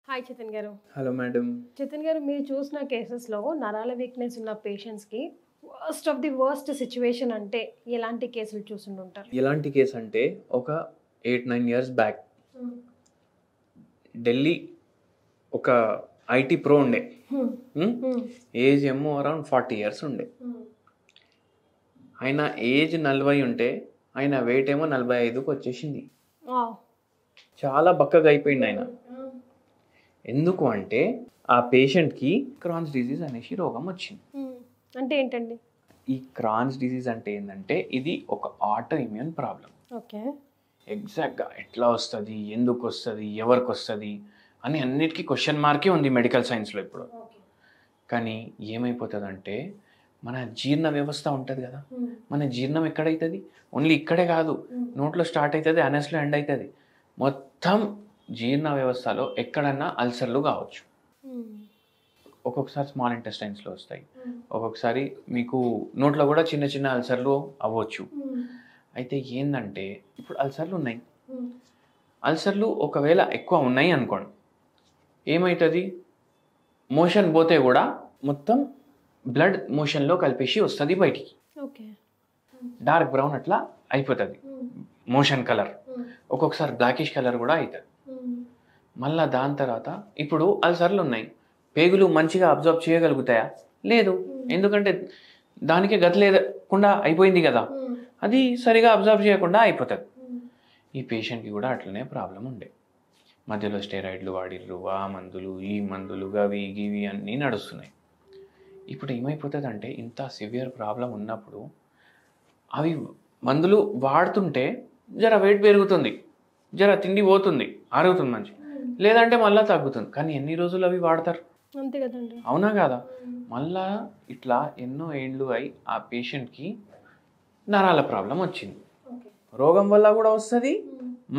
Hi చతన్ గారు. Hello madam. చతన్ గారు, మీరు చూసిన కేసెస్‌లో నరాల వీక్‌నెస్ ఉన్న పేషెంట్స్‌కి worst of the worst situation అంటే ఎలాంటి కేసులు చూసుండుంటారు? ఎలాంటి కేస్ అంటే ఒక 8, 9 ఇయర్స్ బ్యాక్ ఢిల్లీ ఒక ఐటీ ప్రో ఉండే. హ్మ్. హ్మ్? హ్మ్. ఏజ్ ఏమో అరౌండ్ 40 ఇయర్స్ ఉండే. హ్మ్. ఆయన ఏజ్ 40 ఉంటే ఆయన వెయిట్ ఏమో 45కి వచ్చేసింది. వావ్! చాలా బక్కగా అయిపోయింది ఆయన. హ్మ్. ఎందుకు అంటే ఆ పేషెంట్కి క్రాన్స్ డిసీజ్ అనేసి రోగం వచ్చింది. హ్మ్. అంటే ఏంటండి? ఈ క్రాన్స్ డిసీజ్ అంటే ఏంటంటే ఇది ఒక ఆటో ఇమ్యూన్ ప్రాబ్లం. ఓకే. ఎగ్జాక్ట్గా ఎట్లా వస్తుంది, ఎందుకు వస్తుంది, ఎవరికి వస్తుంది అని అన్నిటికీ క్వశ్చన్ మార్కే ఉంది మెడికల్ సైన్స్లో ఇప్పుడు. ఓకే. కానీ ఏమైపోతుందంటే మన జీర్ణ వ్యవస్థ ఉంటుంది కదా, హ్మ్. మన జీర్ణం ఎక్కడవుతుంది, ఓన్లీ ఇక్కడే కాదు, నోట్లో స్టార్ట్ అవుతుంది, అనస్లో ఎండ్ అవుతుంది. మొత్తం జీర్ణ వ్యవస్థలో ఎక్కడన్నా అల్సర్లు కావచ్చు. హ్మ్. ఒక్కొక్కసారి స్మాల్ ఇంటెస్టైన్స్లో వస్తాయి, హ్మ్. ఒక్కొక్కసారి మీకు నోట్లో కూడా చిన్న చిన్న అల్సర్లు అవ్వచ్చు. హ్మ్. అయితే ఏంటంటే ఇప్పుడు అల్సర్లు ఉన్నాయి. హ్మ్. అల్సర్లు ఒకవేళ ఎక్కువ ఉన్నాయి అనుకోండి, ఏమవుతుంది, మోషన్ పోతే కూడా మొత్తం బ్లడ్ మోషన్లో కలిపేసి వస్తుంది బయటికి. ఓకే. డార్క్ బ్రౌన్ అట్లా అయిపోతుంది హ్మ్. Motion colour. హ్మ్. ఒక్కొక్కసారి బ్లాకిష్ కలర్ కూడా అవుతుంది. హ్మ్. మళ్ళీ దాని తర్వాత ఇప్పుడు అల్సర్లు ఉన్నాయి, పేగులు మంచిగా అబ్జర్వ్ చేయగలుగుతాయా? లేదు. ఎందుకంటే దానికి గతి లేకుండా అయిపోయింది కదా, హ్మ్. అది సరిగా అబ్జర్వ్ చేయకుండా అయిపోతుంది. హ్మ్. ఈ పేషెంట్కి కూడా అట్లనే ప్రాబ్లం ఉండే. మధ్యలో స్టెరాయిడ్లు వాడిర్రు, ఆ మందులు ఈ మందులు గవి గివి అన్నీ నడుస్తున్నాయి. ఇప్పుడు ఏమైపోతుందంటే ఇంత సివియర్ ప్రాబ్లం ఉన్నప్పుడు అవి మందులు వాడుతుంటే జర వెయిట్ పెరుగుతుంది, జర తిండి పోతుంది, ఆరుగుతుంది మంచి, లేదంటే మళ్ళీ తగ్గుతుంది. కానీ ఎన్ని రోజులు అవి వాడతారు? అంతే కదండి. అవునా కాదా? మళ్ళా ఇట్లా ఎన్నో ఏండ్లు అయి ఆ పేషెంట్కి నరాల ప్రాబ్లం వచ్చింది. ఓకే. రోగం వల్ల కూడా వస్తుంది,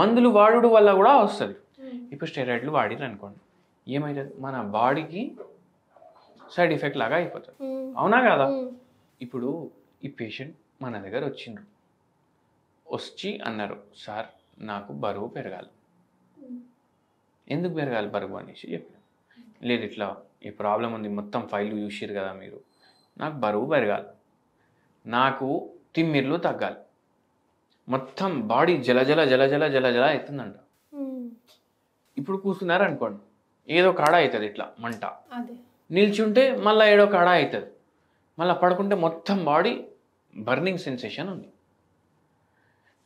మందులు వాడుడు వల్ల కూడా వస్తుంది. ఇప్పుడు స్టెరాయిడ్లు వాడిరు అనుకోండి, ఏమవుతుంది, మన బాడీకి సైడ్ ఎఫెక్ట్ లాగా అయిపోతుంది. హ్మ్. అవునా కదా? హ్మ్. ఇప్పుడు ఈ పేషెంట్ మన దగ్గర వచ్చిండ్రు, వచ్చి అన్నారు, సార్ నాకు బరువు పెరగాలి. ఎందుకు పెరగాలి బరువు అనేసి చెప్పాను. లేదు ఇట్లా ఈ ప్రాబ్లం ఉంది, మొత్తం ఫైల్ చూసిరు కదా మీరు, నాకు బరువు పెరగాలి, నాకు తిమ్మిర్లు తగ్గాలి, మొత్తం బాడీ జలజల జలజల జలజల అవుతుందంట. హ్మ్. ఇప్పుడు కూర్చున్నారు అనుకోండి, ఏదో కాడ అవుతుంది ఇట్లా మంట, అదే. నిల్చుంటే మళ్ళీ ఏడో కాడ అవుతుంది, మళ్ళీ పడుకుంటే మొత్తం బాడీ బర్నింగ్ సెన్సేషన్ ఉంది.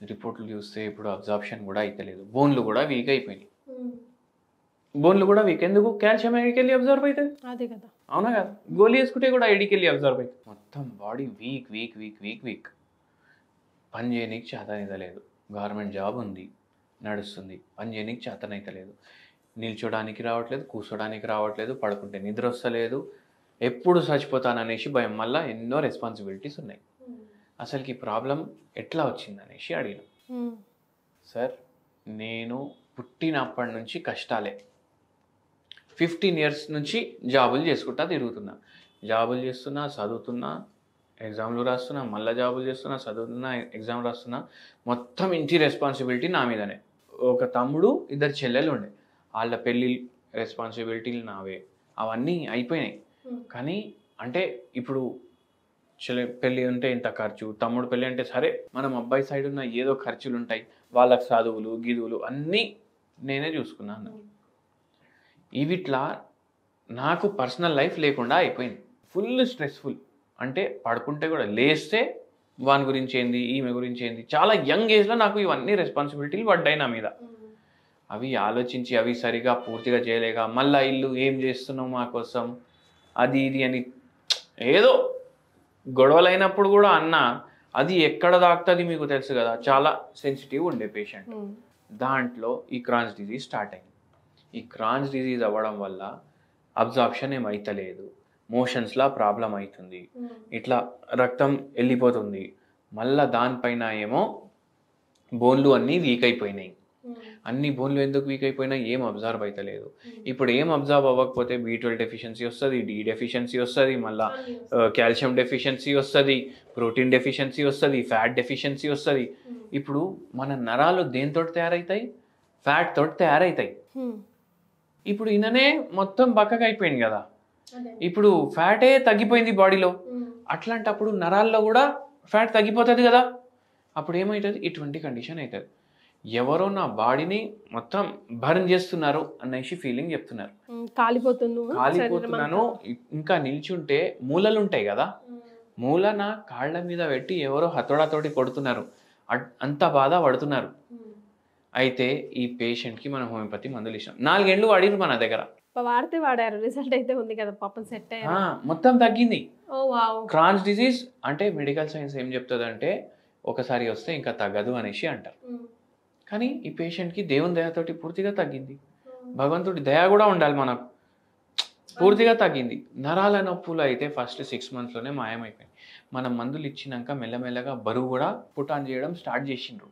రిపోర్ట్లు చూస్తే ఇప్పుడు అబ్జార్ప్షన్ కూడా అవుతలేదు, బోన్లు కూడా వీక్ అయిపోయినాయి. హ్మ్. బోన్లు కూడా వీక్, ఎందుకు, కాల్షియం ఎడికెళ్ళి అబ్జర్వ్ అవుతుంది. అదే కదా. అవునా కదా? గోళీ వేసుకుంటే కూడా ఎడికెళ్ళి అబ్జర్వ్ అవుతుంది. మొత్తం body weak week week week week, పని చేయనీకి చేతనైతలేదు. గవర్నమెంట్ జాబ్ ఉంది, నడుస్తుంది, పని చేయనీకి చేతనైతలేదు, నిల్చోడానికి రావట్లేదు, కూర్చోడానికి రావట్లేదు, పడుకుంటే నిద్ర వస్తలేదు, ఎప్పుడు చచ్చిపోతాననేసి భయం, వల్ల ఎన్నో రెస్పాన్సిబిలిటీస్ ఉన్నాయి. అసలుకి ప్రాబ్లం ఎట్లా వచ్చిందనేసి అడిగిన. హ్మ్. సార్ నేను పుట్టినప్పటి నుంచి కష్టాలే, 15 ఇయర్స్ నుంచి జాబులు చేసుకుంటా తిరుగుతున్నా, జాబులు చేస్తున్నా, చదువుతున్నా, ఎగ్జామ్లు రాస్తున్నా, మళ్ళీ జాబులు చేస్తున్నా, చదువుతున్నా, ఎగ్జామ్ రాస్తున్నా, మొత్తం ఇంటి రెస్పాన్సిబిలిటీ నా మీదనే. ఒక తమ్ముడు, 2 చెల్లెలు ఉండే, వాళ్ళ పెళ్ళి రెస్పాన్సిబిలిటీలు నావే, అవన్నీ అయిపోయినాయి. కానీ అంటే ఇప్పుడు పెళ్ళి ఉంటే ఇంత ఖర్చు, తమ్ముడు పెళ్ళి అంటే సరే మనం అబ్బాయి సైడ్ ఉన్న ఏదో ఖర్చులు ఉంటాయి, వాళ్ళకి చదువులు గిదువులు అన్నీ నేనే చూసుకున్నాను. ఇవిట్లా నాకు పర్సనల్ లైఫ్ లేకుండా అయిపోయింది, ఫుల్ స్ట్రెస్ఫుల్. అంటే పడుకుంటే కూడా లేస్తే వాని గురించి ఏంది, ఈమె గురించి ఏంది, చాలా యంగ్ ఏజ్లో నాకు ఇవన్నీ రెస్పాన్సిబిలిటీలు పడ్డాయి నా మీద. అవి ఆలోచించి అవి సరిగా పూర్తిగా చేయలేక మళ్ళీ ఇల్లు ఏం చేస్తున్నావు మా కోసం అది ఇది అని ఏదో గొడవలైనప్పుడు కూడా అన్న, అది ఎక్కడ దాక్తుంది మీకు తెలుసు కదా, చాలా సెన్సిటివ్ ఉండే పేషెంట్. దాంట్లో ఈ క్రాన్స్ డిజీజ్ స్టార్ట్ అయింది. ఈ క్రాన్స్ డిజీజ్ అవ్వడం వల్ల అబ్జార్ప్షన్ ఏమైతలేదు, మోషన్స్లా ప్రాబ్లం అవుతుంది, ఇట్లా రక్తం వెళ్ళిపోతుంది, మళ్ళీ దానిపైన ఏమో బోన్లు అన్నీ వీక్ అయిపోయినాయి. అన్ని బోన్లు ఎందుకు వీక్ అయిపోయినాయి, ఏం అబ్జర్వ్ అవుతలేదు. ఇప్పుడు ఏం అబ్జర్వ్ అవ్వకపోతే B12 డెఫిషియన్సీ వస్తుంది, D డెఫిషియన్సీ వస్తుంది, మళ్ళీ కాల్షియం డెఫిషియన్సీ వస్తుంది, ప్రోటీన్ డెఫిషియన్సీ వస్తుంది, ఫ్యాట్ డెఫిషియన్సీ వస్తుంది. ఇప్పుడు మన నరాలు దేనితో తయారవుతాయి, ఫ్యాట్ తోటి తయారవుతాయి. ఇప్పుడు ఈయననే మొత్తం బక్కగా అయిపోయింది కదా, ఇప్పుడు ఫ్యాటే తగ్గిపోయింది బాడీలో. అట్లాంటప్పుడు నరాల్లో కూడా ఫ్యాట్ తగ్గిపోతుంది కదా, అప్పుడు ఏమవుతుంది, ఇటువంటి కండిషన్ అవుతుంది. ఎవరో నా బాడీని మొత్తం బర్న్ చేస్తున్నారు అనేసి ఫీలింగ్ చెప్తున్నారు. కాలిపోతున్నాను, ఇంకా నిల్చుంటే మూలలు ఉంటాయి కదా, మూలన కాళ్ళ మీద పెట్టి ఎవరో హతోడాతోటి కొడుతున్నారు, అంత బాధ పడుతున్నారు. అయితే ఈ పేషెంట్కి మనం హోమియోపతి మందులు ఇచ్చాం. 4 ఏళ్ళు వాడిరు మన దగ్గర, వాడారు, రిజల్ట్ అయితే ఉంది కదా పాపం, సెట్ అయ్యారు, మొత్తం తగ్గింది. క్రాన్స్ డిసీజ్ అంటే మెడికల్ సైన్స్ ఏం చెప్తుంది అంటే ఒకసారి వస్తే ఇంకా తగ్గదు అనేసి అంటారు. కానీ ఈ పేషెంట్కి దేవుని దయతోటి పూర్తిగా తగ్గింది. భగవంతుడి దయ కూడా ఉండాలి మనకు, పూర్తిగా తగ్గింది. నరాల నొప్పులు అయితే ఫస్ట్ 6 monthsలోనే మాయమైపోయింది. మనం మందులు ఇచ్చినాక మెల్లమెల్లగా బరువు కూడా పుట్ ఆన్ చేయడం స్టార్ట్ చేసిండ్రు.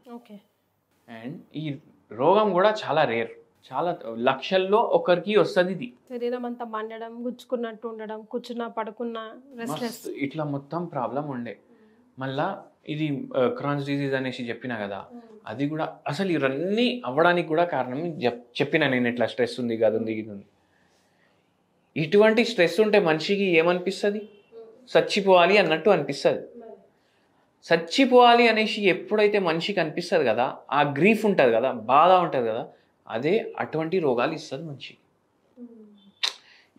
అండ్ ఈ రోగం కూడా చాలా రేర్, చాలా లక్షల్లో ఒకరికి వస్తుంది. ఇది శరీరం అంతా మండడం, గుచ్చుకున్నట్టు ఉండడం, కూర్చున్నా పడుకున్నా ఇట్లా మొత్తం ప్రాబ్లం ఉండే. మళ్ళా ఇది క్రాన్స్ డిసీజ్ అనేసి చెప్పినా కదా, అది కూడా అసలు ఇవన్నీ అవ్వడానికి కూడా కారణం చెప్పిన నేను, ఇట్లా స్ట్రెస్ ఉంది కదా, ఉంది ఇది ఉంది. ఇటువంటి స్ట్రెస్ ఉంటే మనిషికి ఏమనిపిస్తుంది, చచ్చిపోవాలి అన్నట్టు అనిపిస్తుంది. చచ్చిపోవాలి అనేసి ఎప్పుడైతే మనిషికి అనిపిస్తుంది కదా, ఆ గ్రీఫ్ ఉంటుంది కదా, బాధ ఉంటుంది కదా, అదే అటువంటి రోగాలు ఇస్తుంది మనిషికి.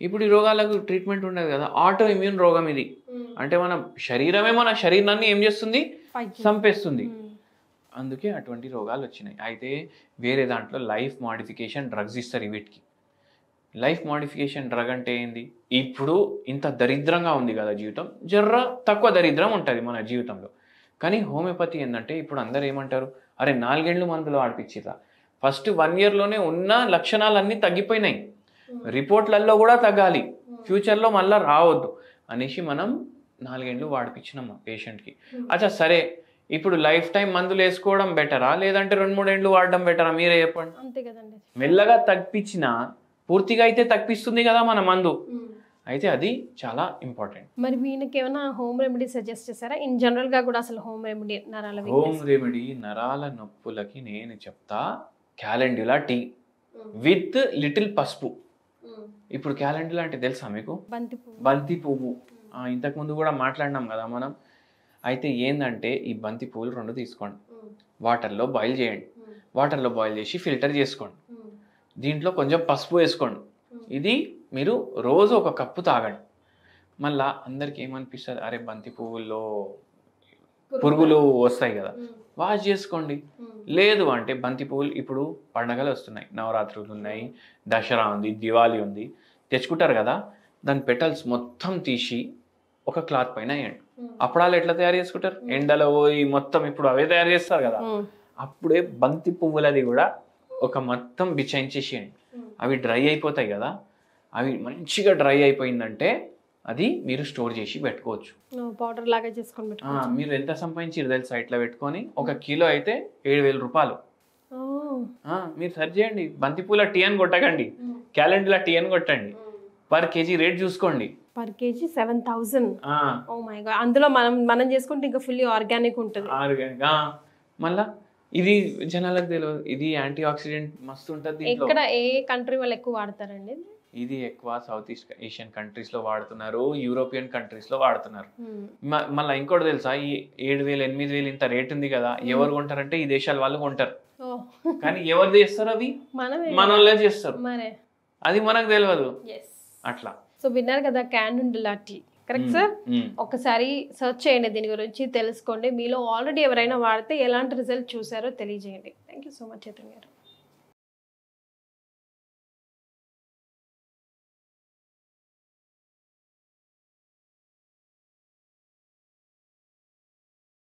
ఇప్పుడు ఈ రోగాలకు ట్రీట్మెంట్ ఉండదు కదా, ఆటో ఇమ్యూన్ రోగం ఇది. అంటే మన శరీరమే మన శరీరాన్ని ఏం చేస్తుంది, చంపేస్తుంది. అందుకే అటువంటి రోగాలు వచ్చినాయి. అయితే వేరే దాంట్లో లైఫ్ మాడిఫికేషన్ డ్రగ్స్ ఇస్తారు వీటికి. లైఫ్ మాడిఫికేషన్ డ్రగ్ అంటే ఏంది, ఇప్పుడు ఇంత దరిద్రంగా ఉంది కదా జీవితం, జర్ర తక్కువ దరిద్రం ఉంటుంది మన జీవితంలో. కానీ హోమియోపతి ఏంటంటే ఇప్పుడు అందరు ఏమంటారు, అరే 4 ఏళ్ళు మందులు ఆడిపించిరా, ఫస్ట్ 1 yearలోనే ఉన్న లక్షణాలన్నీ తగ్గిపోయినాయి, రిపోర్ట్లలో కూడా తగ్గాలి, ఫ్యూచర్లో మళ్ళీ రావద్దు అనేసి మనం 4 ఏళ్ళు వాడిపించినాం పేషెంట్కి. అచ్చా సరే, ఇప్పుడు లైఫ్ టైం మందులు వేసుకోవడం బెటరా లేదంటే 2-3 ఏళ్ళు వాడడం బెటరా, మీరే చెప్పండి. అంతే కదండి. మెల్లగా తగ్గించినా పూర్తిగా అయితే తగ్గిస్తుంది కదా మన మందు, అయితే అది చాలా ఇంపార్టెంట్. మరి వీళ్ళకి ఏమైనా హోమ్ రెమెడీ సజెస్ట్ చేస్తారా? ఇన్ జనరల్ గా కూడా అసలు హోమ్ రెమెడీ నరాల నొప్పులకి నేను చెప్తా క్యాలెండ్యులా టీ విత్ లిటిల్ పసుపు. ఇప్పుడు క్యాలెండ్యులా అంటే తెలుసా మీకు, బంతి పువ్వు. ఇంతకు ముందు కూడా మాట్లాడినాం కదా మనం. అయితే ఏంటంటే ఈ బంతి పువ్వులు 2 తీసుకోండి, వాటర్లో బాయిల్ చేయండి, వాటర్లో బాయిల్ చేసి ఫిల్టర్ చేసుకోండి, దీంట్లో కొంచెం పసుపు వేసుకోండి, ఇది మీరు రోజు 1 కప్పు తాగండి. మళ్ళా అందరికి ఏమనిపిస్తుంది, అరే బంతి పువ్వుల్లో పురుగులు వస్తాయి కదా, వాష్ చేసుకోండి. లేదు అంటే బంతి పువ్వులు ఇప్పుడు పండగలు వస్తున్నాయి, నవరాత్రులు ఉన్నాయి, దసరా ఉంది, దివాళీ ఉంది, తెచ్చుకుంటారు కదా, దాని పెటల్స్ మొత్తం తీసి ఒక క్లాత్ పైన వేయండి. అప్పుడాలు ఎట్లా తయారు చేసుకుంటారు, ఎండలో పోయి మొత్తం ఇప్పుడు అవే తయారు చేస్తారు కదా, అప్పుడే బంతి పువ్వులది కూడా ఒక మొత్తం బిచాయించేసేయండి. అవి డ్రై అయిపోతాయి కదా, అవి మంచిగా డ్రై అయిపోయిందంటే అది మీరు స్టోర్ చేసి పెట్టుకోవచ్చు, పౌడర్ లాగా చేసుకొని. మీరు ఎంత సంపాదించారు తెలుసా, ఇట్లా పెట్టుకొని 1 కిలో అయితే 7,000 రూపాయలు. మీరు సర్చ్ చేయండి, బంతిపూల టీ అని కొట్టకండి, క్యాలెండర్ టీ అని కొట్టండి, పర్ కేజీ రేట్ చూసుకోండి, per KG 7,000. Oh my god. అందులో మనం చేసుకుంటే ఇంకా ఫుల్లీ ఆర్గానిక్ ఉంటుంది. మళ్ళా ఇది జనాలకు తెలియదు, ఇది యాంటీ ఆక్సిడెంట్ మస్తు ఉంటుంది. ఇక్కడ ఏ కంట్రీ వాళ్ళు ఎక్కువ వాడతారండి ఇది? ఎక్కువ సౌత్ ఈస్ట్ ఏషియన్ కంట్రీస్ లో వాడుతున్నారు, యూరోపియన్ కంట్రీస్ లో వాడుతున్నారు. మళ్ళీ ఇంకోటి తెలుసా, ఈ 7,000 8,000 ఇంత రేట్ ఉంది కదా, ఎవరు కొంటారంటే ఈ దేశాల వాళ్ళు కొంటారు. కానీ ఎవరు చేస్తారు, అవి మన వాళ్ళే చేస్తారు, అది మనకు తెలియదు. అట్లా. సో విన్నారు కదా క్యాలెండ్యులా టీ, కరెక్ట్ సార్? ఒకసారి సర్చ్ చేయండి, దీని గురించి తెలుసుకోండి. మీలో ఆల్రెడీ ఎవరైనా వాడితే ఎలాంటి రిజల్ట్ చూసారో తెలియజేయండి. Thank you so much Chaitanya గారు.